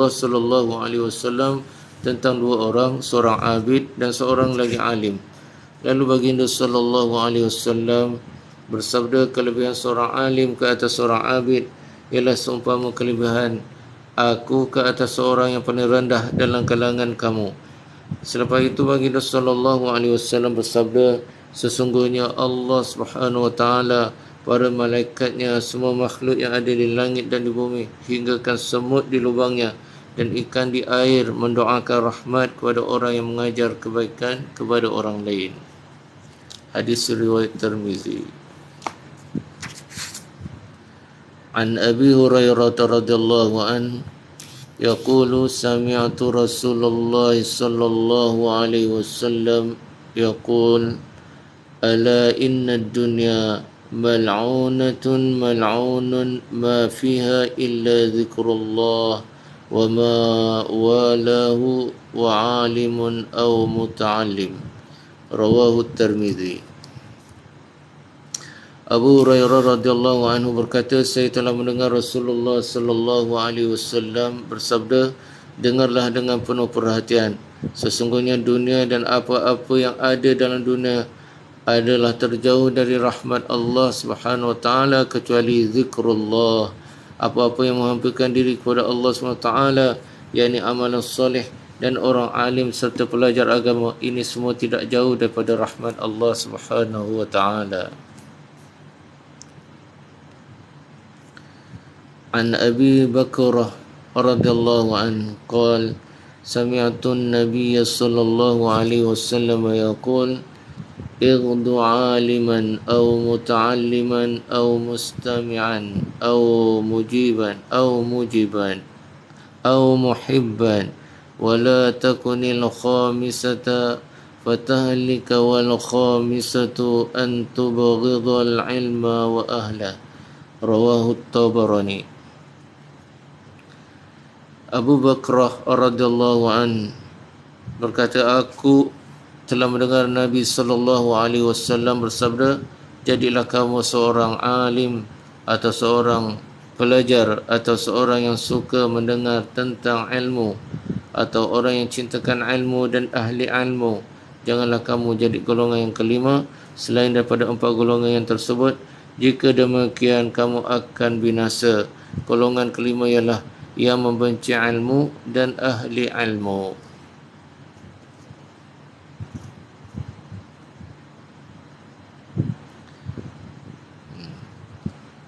sallallahu alaihi wasallam tentang dua orang, seorang abid dan seorang lagi alim. Lalu baginda sallallahu alaihi wasallam bersabda, kelebihan seorang alim ke atas seorang abid ialah seumpama kelebihan aku ke atas seorang yang paling rendah dalam kalangan kamu. Selepas itu baginda sallallahu alaihi wasallam bersabda, sesungguhnya Allah Subhanahu wa taala, para malaikatnya, semua makhluk yang ada di langit dan di bumi, hinggakan semut di lubangnya dan ikan di air, mendoakan rahmat kepada orang yang mengajar kebaikan kepada orang lain. Hadis riwayat Tirmizi. An Abi Hurairah radhiyallahu anhu yaqulu sami'tu Rasulullah sallallahu alaihi wasallam yaqul ala inna ad-dunya mal'unatun mal'unun ma fiha illa dzikrullah wa ma walahu wa 'alimun aw muta'allim. Rawahu Tirmizi. Abu Hurairah radhiyallahu anhu berkata, saya telah mendengar Rasulullah sallallahu alaihi wasallam bersabda, dengarlah dengan penuh perhatian, sesungguhnya dunia dan apa-apa yang ada dalam dunia adalah terjauh dari rahmat Allah Subhanahu wa taala kecuali zikrullah. Apa-apa yang menghampirkan diri kepada Allah Subhanahu wa taala, yakni amalan soleh dan orang alim serta pelajar agama, ini semua tidak jauh daripada rahmat Allah Subhanahu wa taala. An Abi Bakrah radhiyallahu anhu qala sami'tu an-nabiy sallallahu alaihi wasallam yaqul اغض عالما أو متعلما أو مستمعا أو مجيبا أو محبا ولا تكن الخامسة فتهلك والخامسة أن تبغض العلم وأهله. رواه الطبراني. Abu Bakrah radhiyallahu an berkata, aku telah mendengar Nabi sallallahu alaihi wasallam bersabda, jadilah kamu seorang alim atau seorang pelajar atau seorang yang suka mendengar tentang ilmu atau orang yang cintakan ilmu dan ahli ilmu. Janganlah kamu jadi golongan yang kelima selain daripada empat golongan yang tersebut. Jika demikian kamu akan binasa. Golongan kelima ialah yang membenci ilmu dan ahli ilmu.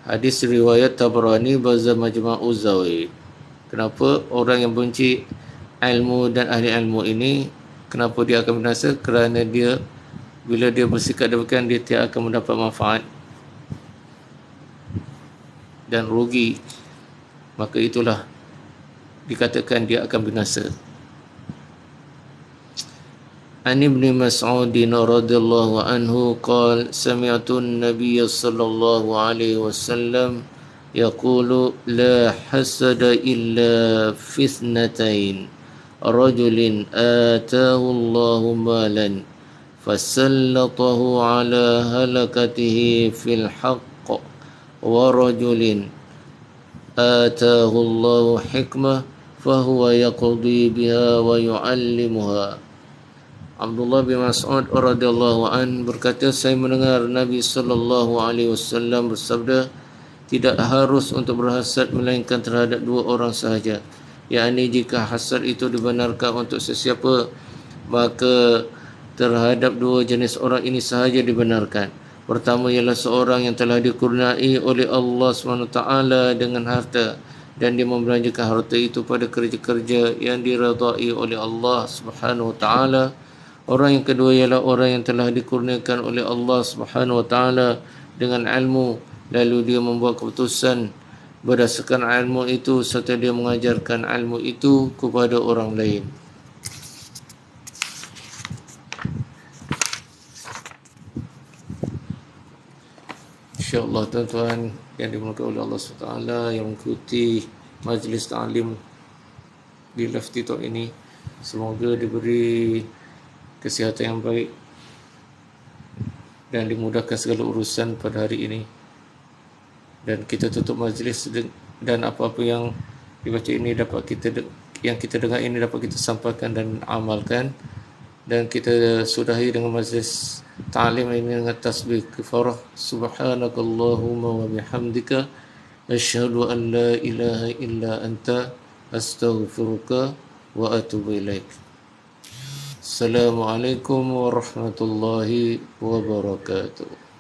Hadis riwayat Tabrani Bazar Majma'uz Zawaid. Kenapa orang yang benci ilmu dan ahli ilmu ini, kenapa dia akan binasa? Kerana dia, bila dia bersikap demikian, dia tidak akan mendapat manfaat dan rugi. Maka itulah dikatakan dia akan binasa. An Ibn Mas'ud radhiyallahu anhu qala sami'tu an-nabiy sallallahu alaihi wasallam yaqulu la hasada illa fi ithnatain rajulin ataahu Allahu malan fasallatahu ala halakatihi fil haqq wa rajulin ataahu Allahu hikmah fahuwa yaqdi biha wa yu'allimuha. Abdullah bin Mas'ud radhiyallahu an berkata, saya mendengar Nabi sallallahu alaihi wasallam bersabda, tidak harus untuk berhasad melainkan terhadap dua orang sahaja. Yakni jika hasad itu dibenarkan untuk sesiapa, maka terhadap dua jenis orang ini sahaja dibenarkan. Pertama ialah seorang yang telah dikurniai oleh Allah SWT dengan harta dan dia membelanjakan harta itu pada kerja-kerja yang diridai oleh Allah Subhanahu wa taala. Orang yang kedua ialah orang yang telah dikurniakan oleh Allah Subhanahu wa taala dengan ilmu, lalu dia membuat keputusan berdasarkan ilmu itu serta dia mengajarkan ilmu itu kepada orang lain. InsyaAllah tuan-tuan yang dimulakan oleh Allah SWT yang mengikuti majlis ta'lim di Lafti Talk ini, semoga diberi kesihatan yang baik dan dimudahkan segala urusan pada hari ini. Dan kita tutup majlis dan apa-apa yang dibaca ini dapat yang kita dengar ini dapat kita sampaikan dan amalkan. Dan kita sudahi dengan majlis ta'lim ini dengan tasbih kafarah. Subhanakallahumma wa bihamdika asyhadu an la ilaha illa anta astaghfiruka wa atubu ilaik. Assalamualaikum warahmatullahi wabarakatuh.